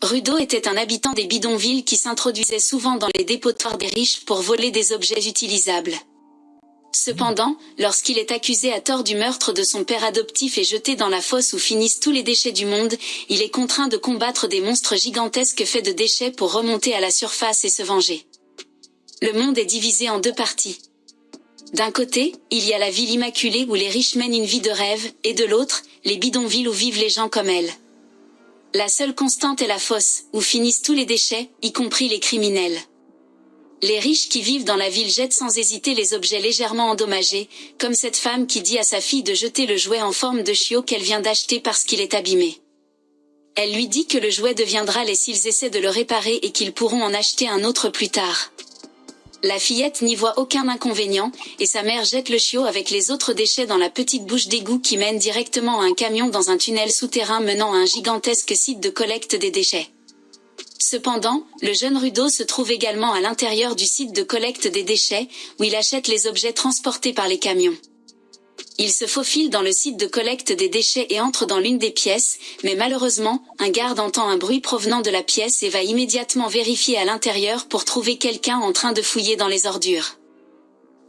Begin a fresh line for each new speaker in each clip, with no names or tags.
Rudo était un habitant des bidonvilles qui s'introduisait souvent dans les dépotoirs des riches pour voler des objets utilisables. Cependant, lorsqu'il est accusé à tort du meurtre de son père adoptif et jeté dans la fosse où finissent tous les déchets du monde, il est contraint de combattre des monstres gigantesques faits de déchets pour remonter à la surface et se venger. Le monde est divisé en deux parties. D'un côté, il y a la ville immaculée où les riches mènent une vie de rêve, et de l'autre, les bidonvilles où vivent les gens comme elle. La seule constante est la fosse, où finissent tous les déchets, y compris les criminels. Les riches qui vivent dans la ville jettent sans hésiter les objets légèrement endommagés, comme cette femme qui dit à sa fille de jeter le jouet en forme de chiot qu'elle vient d'acheter parce qu'il est abîmé. Elle lui dit que le jouet deviendra laid s'ils essaient de le réparer et qu'ils pourront en acheter un autre plus tard. La fillette n'y voit aucun inconvénient, et sa mère jette le chiot avec les autres déchets dans la petite bouche d'égout qui mène directement à un camion dans un tunnel souterrain menant à un gigantesque site de collecte des déchets. Cependant, le jeune Rudo se trouve également à l'intérieur du site de collecte des déchets, où il achète les objets transportés par les camions. Il se faufile dans le site de collecte des déchets et entre dans l'une des pièces, mais malheureusement, un garde entend un bruit provenant de la pièce et va immédiatement vérifier à l'intérieur pour trouver quelqu'un en train de fouiller dans les ordures.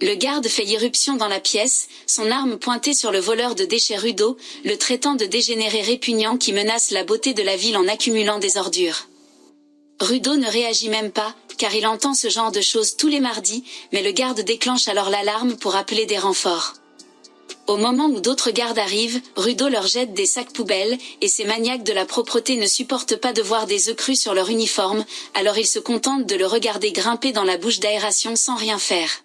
Le garde fait irruption dans la pièce, son arme pointée sur le voleur de déchets Rudo, le traitant de dégénéré répugnant qui menace la beauté de la ville en accumulant des ordures. Rudo ne réagit même pas, car il entend ce genre de choses tous les mardis, mais le garde déclenche alors l'alarme pour appeler des renforts. Au moment où d'autres gardes arrivent, Rudo leur jette des sacs poubelles, et ces maniaques de la propreté ne supportent pas de voir des œufs crus sur leur uniforme, alors ils se contentent de le regarder grimper dans la bouche d'aération sans rien faire.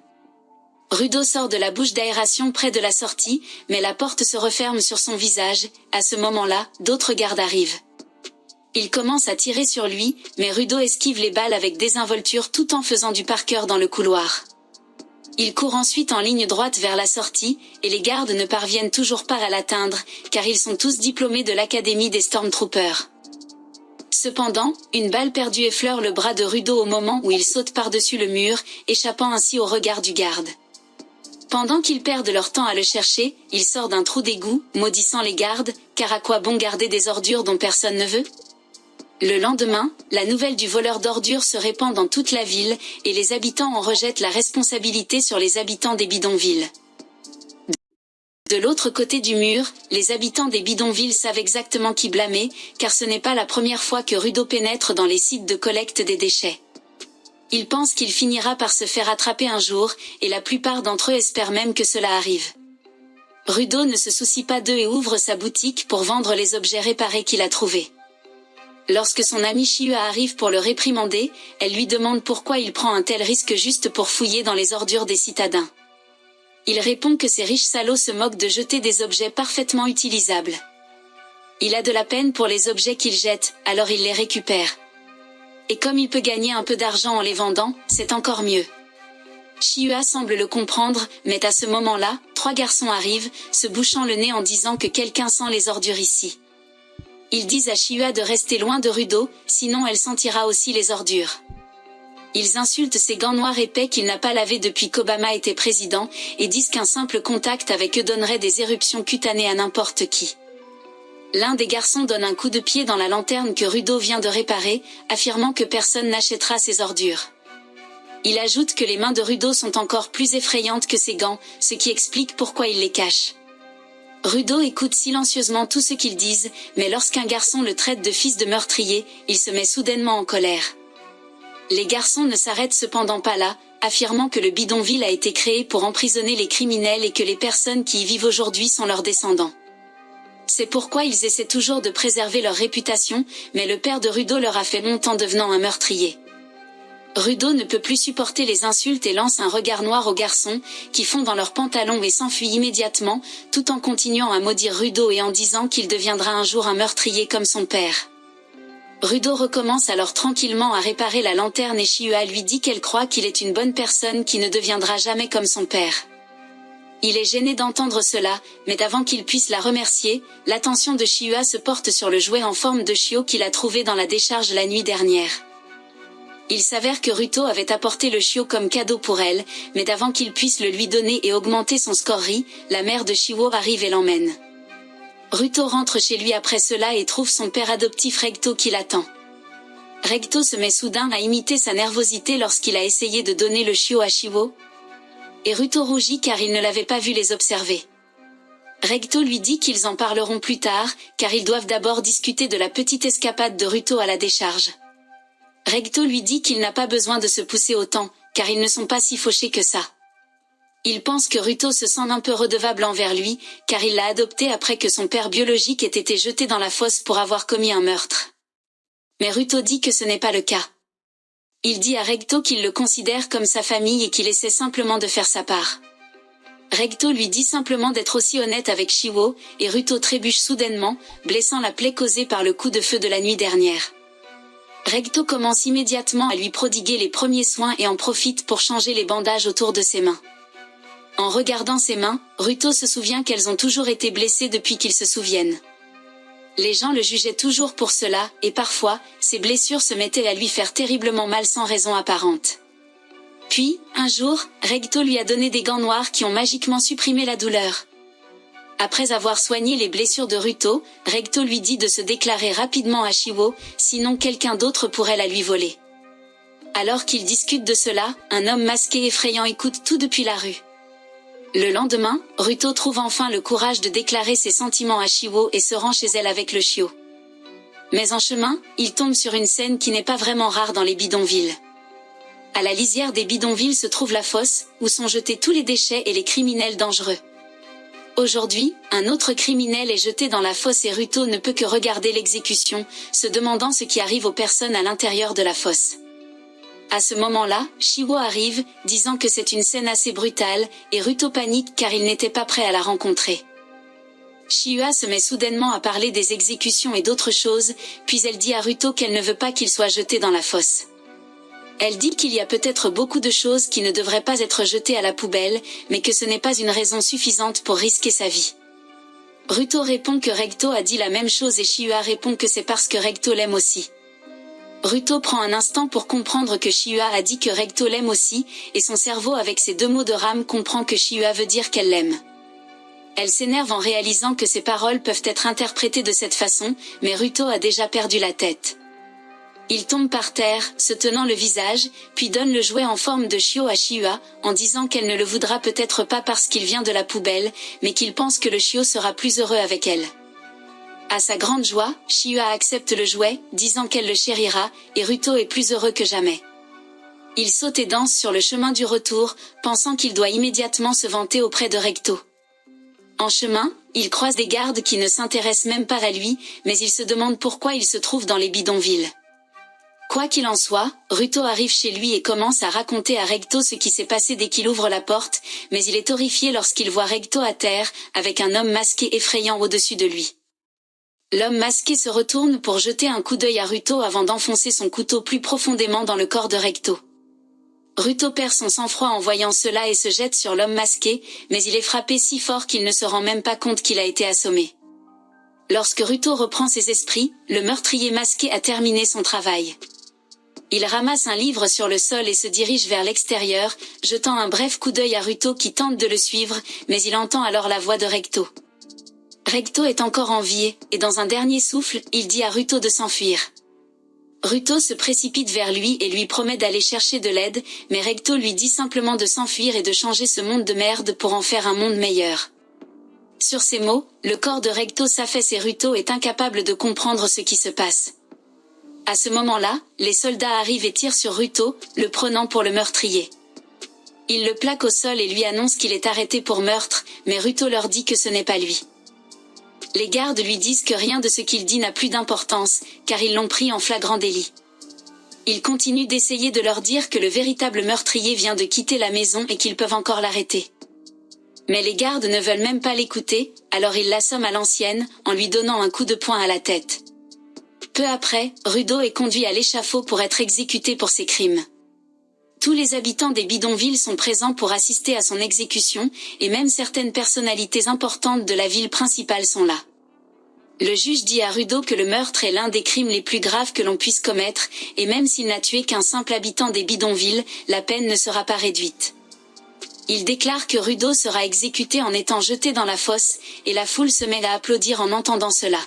Rudo sort de la bouche d'aération près de la sortie, mais la porte se referme sur son visage. À ce moment-là, d'autres gardes arrivent. Ils commencent à tirer sur lui, mais Rudo esquive les balles avec désinvolture tout en faisant du par-cœur dans le couloir. Il court ensuite en ligne droite vers la sortie, et les gardes ne parviennent toujours pas à l'atteindre, car ils sont tous diplômés de l'académie des Stormtroopers. Cependant, une balle perdue effleure le bras de Rudo au moment où il saute par-dessus le mur, échappant ainsi au regard du garde. Pendant qu'ils perdent leur temps à le chercher, il sort d'un trou d'égout, maudissant les gardes, car à quoi bon garder des ordures dont personne ne veut ? Le lendemain, la nouvelle du voleur d'ordures se répand dans toute la ville, et les habitants en rejettent la responsabilité sur les habitants des bidonvilles. De l'autre côté du mur, les habitants des bidonvilles savent exactement qui blâmer, car ce n'est pas la première fois que Rudo pénètre dans les sites de collecte des déchets. Ils pensent qu'il finira par se faire attraper un jour, et la plupart d'entre eux espèrent même que cela arrive. Rudo ne se soucie pas d'eux et ouvre sa boutique pour vendre les objets réparés qu'il a trouvés. Lorsque son amie Chihua arrive pour le réprimander, elle lui demande pourquoi il prend un tel risque juste pour fouiller dans les ordures des citadins. Il répond que ces riches salauds se moquent de jeter des objets parfaitement utilisables. Il a de la peine pour les objets qu'il jette, alors il les récupère. Et comme il peut gagner un peu d'argent en les vendant, c'est encore mieux. Chihua semble le comprendre, mais à ce moment-là, 3 garçons arrivent, se bouchant le nez en disant que quelqu'un sent les ordures ici. Ils disent à Chihua de rester loin de Rudo, sinon elle sentira aussi les ordures. Ils insultent ses gants noirs épais qu'il n'a pas lavés depuis qu'Obama était président, et disent qu'un simple contact avec eux donnerait des éruptions cutanées à n'importe qui. L'un des garçons donne un coup de pied dans la lanterne que Rudo vient de réparer, affirmant que personne n'achètera ses ordures. Il ajoute que les mains de Rudo sont encore plus effrayantes que ses gants, ce qui explique pourquoi il les cache. Rudo écoute silencieusement tout ce qu'ils disent, mais lorsqu'un garçon le traite de fils de meurtrier, il se met soudainement en colère. Les garçons ne s'arrêtent cependant pas là, affirmant que le bidonville a été créé pour emprisonner les criminels et que les personnes qui y vivent aujourd'hui sont leurs descendants. C'est pourquoi ils essaient toujours de préserver leur réputation, mais le père de Rudo leur a fait honte en devenant un meurtrier. Rudo ne peut plus supporter les insultes et lance un regard noir aux garçons, qui font dans leurs pantalons et s'enfuient immédiatement, tout en continuant à maudire Rudo et en disant qu'il deviendra un jour un meurtrier comme son père. Rudo recommence alors tranquillement à réparer la lanterne et Chihua lui dit qu'elle croit qu'il est une bonne personne qui ne deviendra jamais comme son père. Il est gêné d'entendre cela, mais avant qu'il puisse la remercier, l'attention de Chihua se porte sur le jouet en forme de chiot qu'il a trouvé dans la décharge la nuit dernière. Il s'avère que Ruto avait apporté le chiot comme cadeau pour elle, mais avant qu'il puisse le lui donner et augmenter son scorerie, la mère de Chiwo arrive et l'emmène. Ruto rentre chez lui après cela et trouve son père adoptif Regto qui l'attend. Recto se met soudain à imiter sa nervosité lorsqu'il a essayé de donner le chiot à Chiwo. Et Ruto rougit car il ne l'avait pas vu les observer. Recto lui dit qu'ils en parleront plus tard, car ils doivent d'abord discuter de la petite escapade de Ruto à la décharge. Recto lui dit qu'il n'a pas besoin de se pousser autant, car ils ne sont pas si fauchés que ça. Il pense que Ruto se sent un peu redevable envers lui, car il l'a adopté après que son père biologique ait été jeté dans la fosse pour avoir commis un meurtre. Mais Ruto dit que ce n'est pas le cas. Il dit à Recto qu'il le considère comme sa famille et qu'il essaie simplement de faire sa part. Recto lui dit simplement d'être aussi honnête avec Chiwo, et Ruto trébuche soudainement, blessant la plaie causée par le coup de feu de la nuit dernière. Recto commence immédiatement à lui prodiguer les premiers soins et en profite pour changer les bandages autour de ses mains. En regardant ses mains, Ruto se souvient qu'elles ont toujours été blessées depuis qu'il se souvienne. Les gens le jugeaient toujours pour cela, et parfois, ses blessures se mettaient à lui faire terriblement mal sans raison apparente. Puis, un jour, Recto lui a donné des gants noirs qui ont magiquement supprimé la douleur. Après avoir soigné les blessures de Ruto, Recto lui dit de se déclarer rapidement à Chiwo, sinon quelqu'un d'autre pourrait la lui voler. Alors qu'ils discutent de cela, un homme masqué effrayant écoute tout depuis la rue. Le lendemain, Ruto trouve enfin le courage de déclarer ses sentiments à Chiwo et se rend chez elle avec le chiot. Mais en chemin, il tombe sur une scène qui n'est pas vraiment rare dans les bidonvilles. À la lisière des bidonvilles se trouve la fosse, où sont jetés tous les déchets et les criminels dangereux. Aujourd'hui, un autre criminel est jeté dans la fosse et Ruto ne peut que regarder l'exécution, se demandant ce qui arrive aux personnes à l'intérieur de la fosse. À ce moment-là, Chiwo arrive, disant que c'est une scène assez brutale, et Ruto panique car il n'était pas prêt à la rencontrer. Chiwa se met soudainement à parler des exécutions et d'autres choses, puis elle dit à Ruto qu'elle ne veut pas qu'il soit jeté dans la fosse. Elle dit qu'il y a peut-être beaucoup de choses qui ne devraient pas être jetées à la poubelle, mais que ce n'est pas une raison suffisante pour risquer sa vie. Ruto répond que Recto a dit la même chose et Chiwa répond que c'est parce que Recto l'aime aussi. Ruto prend un instant pour comprendre que Chiwa a dit que Recto l'aime aussi, et son cerveau avec ces deux mots de rame comprend que Chiwa veut dire qu'elle l'aime. Elle s'énerve en réalisant que ses paroles peuvent être interprétées de cette façon, mais Ruto a déjà perdu la tête. Il tombe par terre, se tenant le visage, puis donne le jouet en forme de chiot à Chiwa, en disant qu'elle ne le voudra peut-être pas parce qu'il vient de la poubelle, mais qu'il pense que le chiot sera plus heureux avec elle. À sa grande joie, Chiwa accepte le jouet, disant qu'elle le chérira, et Ruto est plus heureux que jamais. Il saute et danse sur le chemin du retour, pensant qu'il doit immédiatement se vanter auprès de Recto. En chemin, il croise des gardes qui ne s'intéressent même pas à lui, mais il se demande pourquoi il se trouve dans les bidonvilles. Quoi qu'il en soit, Ruto arrive chez lui et commence à raconter à Recto ce qui s'est passé dès qu'il ouvre la porte, mais il est horrifié lorsqu'il voit Recto à terre, avec un homme masqué effrayant au-dessus de lui. L'homme masqué se retourne pour jeter un coup d'œil à Ruto avant d'enfoncer son couteau plus profondément dans le corps de Recto. Ruto perd son sang-froid en voyant cela et se jette sur l'homme masqué, mais il est frappé si fort qu'il ne se rend même pas compte qu'il a été assommé. Lorsque Ruto reprend ses esprits, le meurtrier masqué a terminé son travail. Il ramasse un livre sur le sol et se dirige vers l'extérieur, jetant un bref coup d'œil à Ruto qui tente de le suivre, mais il entend alors la voix de Recto. Recto est encore en vie, et dans un dernier souffle, il dit à Ruto de s'enfuir. Ruto se précipite vers lui et lui promet d'aller chercher de l'aide, mais Recto lui dit simplement de s'enfuir et de changer ce monde de merde pour en faire un monde meilleur. Sur ces mots, le corps de Recto s'affaisse et Ruto est incapable de comprendre ce qui se passe. À ce moment-là, les soldats arrivent et tirent sur Ruto, le prenant pour le meurtrier. Ils le plaquent au sol et lui annoncent qu'il est arrêté pour meurtre, mais Ruto leur dit que ce n'est pas lui. Les gardes lui disent que rien de ce qu'il dit n'a plus d'importance, car ils l'ont pris en flagrant délit. Il continue d'essayer de leur dire que le véritable meurtrier vient de quitter la maison et qu'ils peuvent encore l'arrêter. Mais les gardes ne veulent même pas l'écouter, alors ils l'assomment à l'ancienne, en lui donnant un coup de poing à la tête. Peu après, Ruto est conduit à l'échafaud pour être exécuté pour ses crimes. Tous les habitants des bidonvilles sont présents pour assister à son exécution, et même certaines personnalités importantes de la ville principale sont là. Le juge dit à Ruto que le meurtre est l'un des crimes les plus graves que l'on puisse commettre, et même s'il n'a tué qu'un simple habitant des bidonvilles, la peine ne sera pas réduite. Il déclare que Ruto sera exécuté en étant jeté dans la fosse, et la foule se met à applaudir en entendant cela.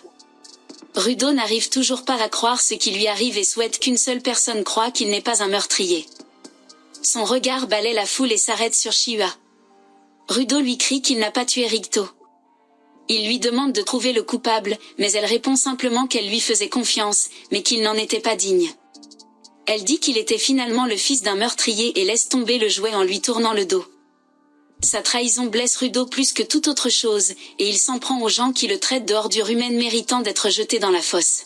Rudo n'arrive toujours pas à croire ce qui lui arrive et souhaite qu'une seule personne croie qu'il n'est pas un meurtrier. Son regard balaie la foule et s'arrête sur Chihua. Rudo lui crie qu'il n'a pas tué Rikto. Il lui demande de trouver le coupable, mais elle répond simplement qu'elle lui faisait confiance, mais qu'il n'en était pas digne. Elle dit qu'il était finalement le fils d'un meurtrier et laisse tomber le jouet en lui tournant le dos. Sa trahison blesse Rudo plus que toute autre chose, et il s'en prend aux gens qui le traitent de ordure humaine méritant d'être jetés dans la fosse.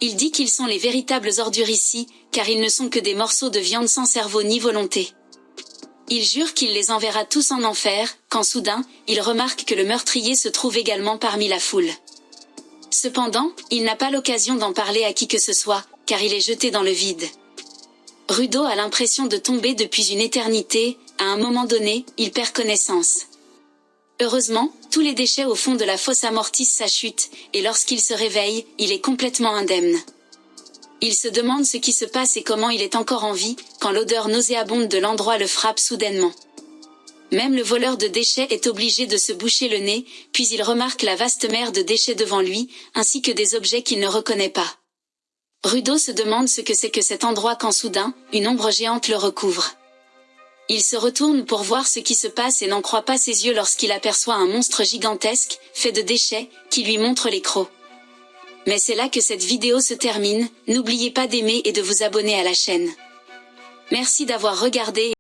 Il dit qu'ils sont les véritables ordures ici, car ils ne sont que des morceaux de viande sans cerveau ni volonté. Il jure qu'il les enverra tous en enfer, quand soudain, il remarque que le meurtrier se trouve également parmi la foule. Cependant, il n'a pas l'occasion d'en parler à qui que ce soit, car il est jeté dans le vide. Rudo a l'impression de tomber depuis une éternité, à un moment donné, il perd connaissance. Heureusement, tous les déchets au fond de la fosse amortissent sa chute, et lorsqu'il se réveille, il est complètement indemne. Il se demande ce qui se passe et comment il est encore en vie, quand l'odeur nauséabonde de l'endroit le frappe soudainement. Même le voleur de déchets est obligé de se boucher le nez, puis il remarque la vaste mer de déchets devant lui, ainsi que des objets qu'il ne reconnaît pas. Rudo se demande ce que c'est que cet endroit quand soudain, une ombre géante le recouvre. Il se retourne pour voir ce qui se passe et n'en croit pas ses yeux lorsqu'il aperçoit un monstre gigantesque, fait de déchets, qui lui montre les crocs. Mais c'est là que cette vidéo se termine, n'oubliez pas d'aimer et de vous abonner à la chaîne. Merci d'avoir regardé.